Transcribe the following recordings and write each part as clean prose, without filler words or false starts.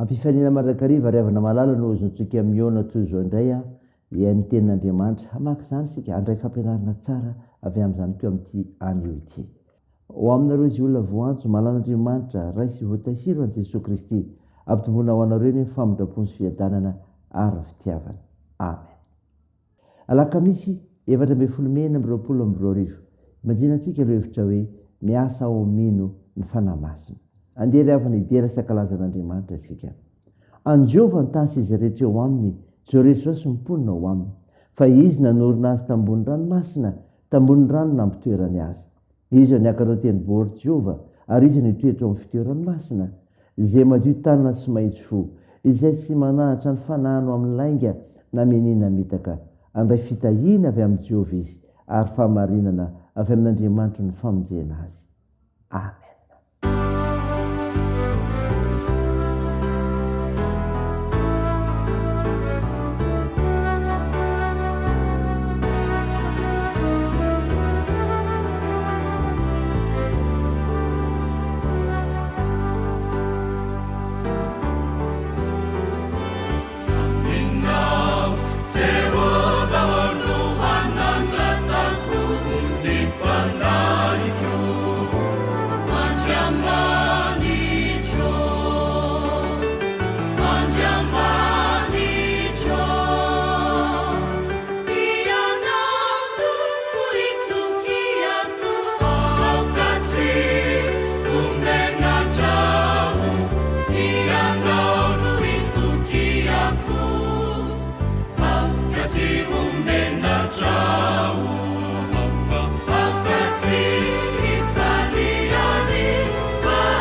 Ampifaniana mandrakariva riavana malala no ozontsika miona toy izao indray a ia ny tenin'Andriamanitra hamaky izany sika andray fampianarana tsara avy amin'izany keo amin'ity anio ity. Ho aminareo izy olona voantso malan'Andriamanitra ray sy voatasiro an' Jesosy Kristy ampitomboina ho anareo ny famindram-pony sy fiadanana ary fitiavana. Amen. Alakamisy 24/20. Imajianantsika ireo hevitra hoe miasa ao mino ny fanahy masina. Andeha ry havana idera sy ankalazan'Andriamanitra isika. An Jehovah nitany izy rehetra eo aminy, izao rehetra izao sy mimponina ao aminy. Fa izy nanorina azy tambony ranomasina, tambony rano nampitoerany azy. Izy niakatra tendrombohitra Jehovah, ary izy nitoetra amin'ny fitoerany masina. Izay madio tanana sy mahitsy fo, izay tsy manahatra ny fanahano amin'ny lainga na menina mitaka. Andray fitahiana avy amin'ny Jehovah izy, ary fahamarinana avy amin'Andriamanitra ny famonjena azy. Amen. Fa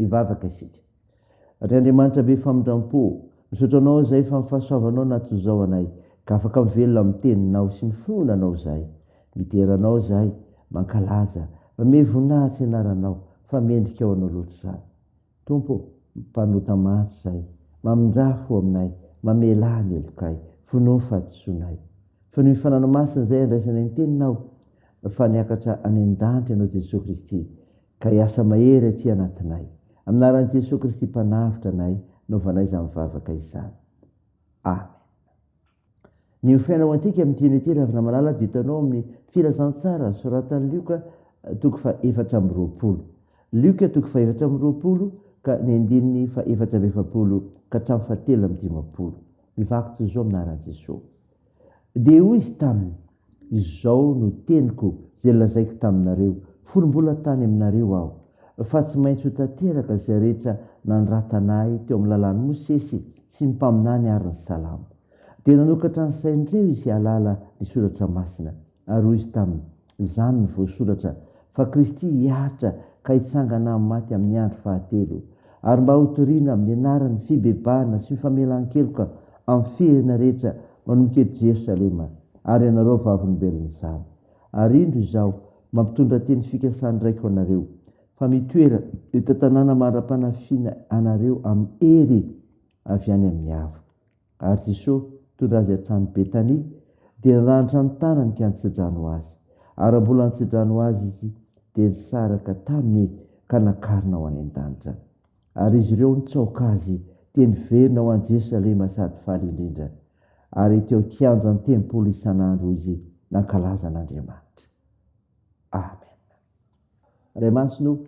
ivavaka isika. Ry Andriamanitra be famindram-po, misaotra anao zay fa mifahasoavanao nato zao anay, ka afaka mivelona amin'ny teninao sy ny finoananao zay. Miteranao zay, mankalaza, mame voninahitsy ianaranao, fa mendrika ao anao loatra zany. Tompo, mpanota matsy zay, mamindra fo aminay, mamela ny elokay, finoa fahatsoanay. Fa ny fananamasina zay andraisana ny teninao, fa niakatra any an-danitra ianao Jesosy Kristy, ka hiasa mahery aty anatinay. Aminaran'i Jesosy Kristy mpanavitra anay, naovanay izany mivavaka izany. Amen. Ny fiainao antsika amin'ity ity ravina malala dia hitanao amin'ny filazantsara soratan'ny Lioka toko fa 420. Lioka toko fa 420 ka ny andininy fa 420 ka hatramin'ny fa 350. Mivako toy izao aminaran'i Jesosy. Dia hoy izy taminy, izao no teniko zay lazaiko taminareo, folombola tany aminareo aho, fa tsy maintsy ho tanteraka zay rehetra nandratanay teo amin'ny lalàn'i Mosesy sy ny mpaminany ary ny salamo. Dia nanokatra ny sain'ireo izy halala ny soratra masina, ary hoy izy taminy, izany ny voasoratra fa Kristy hiaritra ka hitsangana amin'ny maty amin'ny andro fahatelo, ary mba hotoriana amin'ny anaran'ny fibebahana sy ny famelan-keloka amin'ny firena rehetra manomboka eto Jerosalema, ary ianareo vavolombelona izany. Ary indro izao mampitondra teny fikasany raiko anareo, fa mitoera eo tantanàna mara-panafiana anareo amin'ny hery avy any amin'ny avo. Ary Jesosy tondra azy hatrany Betania, dia naranitra ny tanany ka nitsidrano azy. Ary mbola nitsidrano azy izy, dia nisaraka taminy ka nakarina ao any an-danitra. Ary izy ireo nitsaoka azy, dia niverina ao an Jerosalema sady faly indrindra. Ary teo kianja ny tempolo isan'andro izy nankalaza an'Andriamanitra. Amen. Ray masino,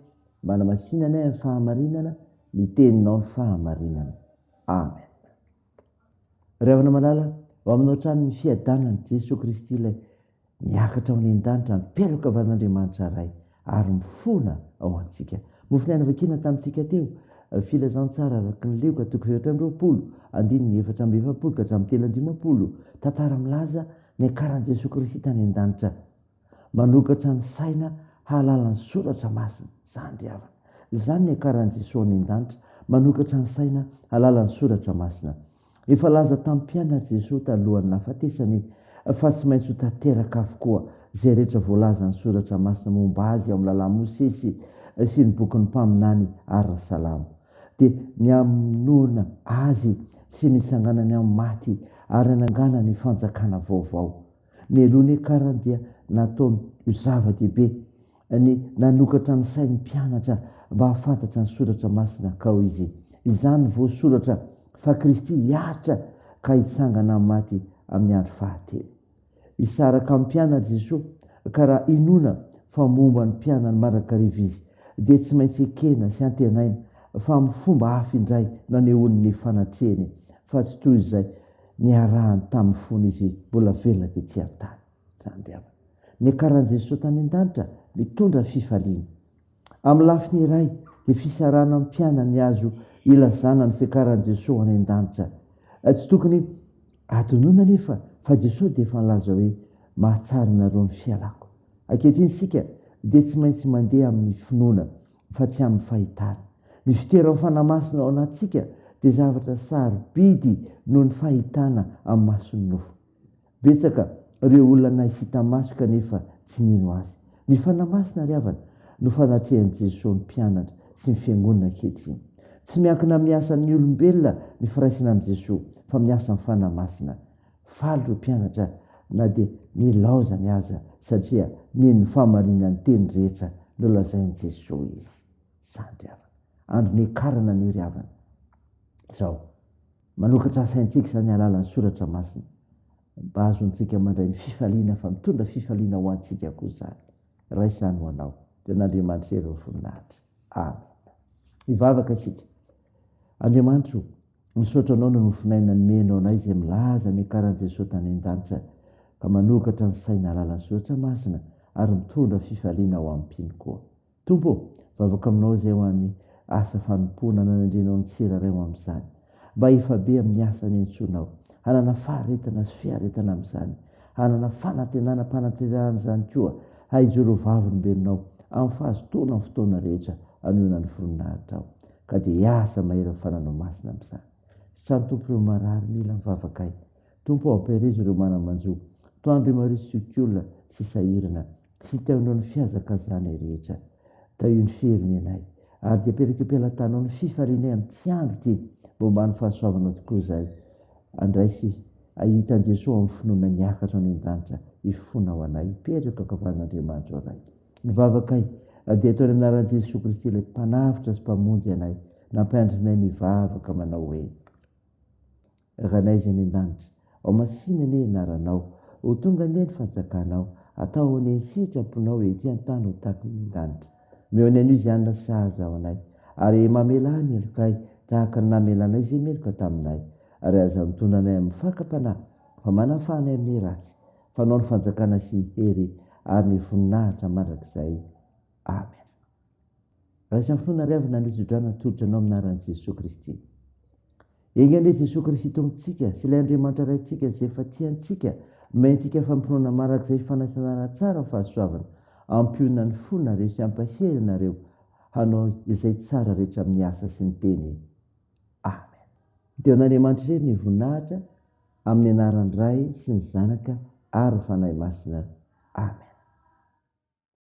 manamasinana amin'ny fahamarinana, ny teninao ny fahamarinana. Amen. Ravina malala, ao aminao trano ny fiadanany Jesosy Kristy ilay niakatra ao any an-danitra, niperaka avy an'Andriamanitra ray, ary mifona ao antsika. Mofinaina vakina tamintsika teo, filazantsara araka ny Lioka toko 420, andininy 420 ka hatramin'ny 350, tantara milaza ny akaran'i Jesosy Kristy tany an-danitra, manokatra ny saina hahalala ny soratra masina. Zany ry havana, izany ny akaran'i Jesosy any an-danitra, manokatra ny saina hahalala ny soratra masina. Efa laza tamin'ny mpianatra Jesosy talohan'ny nahafatesany, fa tsy maintsy ho tanteraka avokoa zay rehetra voalaza ny soratra masina momba azy ao amin'ny lalàn'i Mosesy sy ny bokin'ny mpaminany ary ny salamo. Dia niaminona azy sy nitsanganany amin'ny maty ary nanangana ny fanjakana vaovao. Ny alohan'ny akarany dia nataony ho zava-dehibe ny nanokatra ny sain'ny mpianatra mba hafantatra ny soratra masina ka ho izy. Izany voasoratra fa Kristy hiaritra ka hitsangana amin'ny maty amin'ny andro fahatelo. Isaraka amin'ny mpianatra Jesosy, ka raha inona fa momba ny mpianany marakariva izy, dia tsy maintsy ekena sy antenaina, fa amin'ny fomba hafa indray nanehoany fanatrehany, fa tsy toy izay niarahany tamin'ny fony izy mbola velona tetỳ an-tany. Zany ry havana, ny akaran'i Jesosy tany an-danitra mitondra fifaliana. Amin'ny lafiny iray dia fisarana amin'ny mpianany azo ilazana ny fiakaran'i Jesosy any an-danitra. Tsy tokony adonona nefa fa Jesosy dia efa nilaza hoe mahatsara nareo ny fialako. Ankehitriny isika dia tsy maintsy mandeha amin'ny finoana fa tsy amin'ny fahitana. Ny fitoeran'ny fanamasina ao anatsika dia zavatra sarobidy noho ny fahitana amin'ny mason'ny nofo. Betsaka ireo olona nahita maso kanefa tsy nino azy. Ny fanamasina ry havana no fanatrehan'i Jesosy ny mpianatra sy ny fiangonana ankehitriny. Tsy miankina amin'ny asan'ny olombelona ny firaisana amin'i Jesosy, fa miasa amin'ny fanamasina. Faly ireo mpianatra na dia nilaozany aza, satria ny fahamarinany teny rehetra no lazain'i Jesosy izy. Zany ry havana, andro ny akarana ny ry havana. Izao, manokatra saintsika izany alalan'ny soratra masina, mba azontsika mandray ny fifaliana, fa mitondra fifaliana ho antsika koa izany. Raisany ho anao, dia n'Andriamanitra ireo voninahitra. Amen. Mivavaka isika. Andriamanitra, misaotra anao no nofinaina nomenao anay izay milaza ny akaran'i Jesosy tany an-danitra, ka manokatra ny saina alalan'ny soratra masina ary mitondra fifaliana ho amin'ny mpino koa. Tompo, vavaka aminao izay ho an'ny asa fanompona nanandrinao ny tsiraray ho amin'izany. Mba hifabe amin'ny asa ny entsoinao, hanana faharetana sy fiaretana amin'izany, hanana fanantenana mpanantenana izany koa, haijoro vavolombelonao amin'ny fahazotoana amin'ny fotoana rehetra anoina ny voninahitra ao. ka dia hiasa mahera fananao masina amin'izany. Samy tompo ireo marary mila mivavakay. Tompo ao ampiharizo ireo manamanjo. Toandro marisy olona sy sahirana sy teonao ny fiazakazana rehetra. Tao io ny fierinenay ary dia perakempelantanao ny fifarinay amin'ny ty andro ty momba ny fahasoavanao tokoa izay. Andraisy ahitan'i Jesosy amin'ny finoana niakatra any an-danitra ifona ao anay. Ipetraka ankavan'Andriamanitra ao ray. Mivavakay dia ataony amin'ny anaran'i Jesosy Kristy ilay mpanavitra sy mpamonjy anay nampiandrinay nivavaka manao hoe: ranay izay ny an-danitra, ao masina anie anaranao, ho tonga anie ny fanjakanao, atao anie ny sitraponao ety an-tany ho tahaky ny an-danitra. Meo any anio izay anona sahaza ao anay, ary mamela ny elokay tahaka ny namelanay izay meloka taminay, ary aza mitondra anay amin'ny fakam-panahy fa manafanay amin'ny ratsy, fanao ny fanjakana sy ny hery ary ny voninahitra mandrakizay. Amen. Raha sy finoana riavana ny izodrana tolotra anao amin'ny anaran'i Jesosy Kristy. Eny anie Jesosy Kristy tompitsika sy ilay Andriamanitra raintsika izay efa tiantsika, maintsika fampinoana marak'izay fanantenana tsara fahasoavana, ampionana ny fonareo sy ampahery hanao izay tsara rehetra amin'ny asa sy ny teny. Amen. Dia n'Andriamanitra irery ny voninahitra amin'ny anaran'ny Ray sy ny Zanaka ary Fanahy Masina. Amen.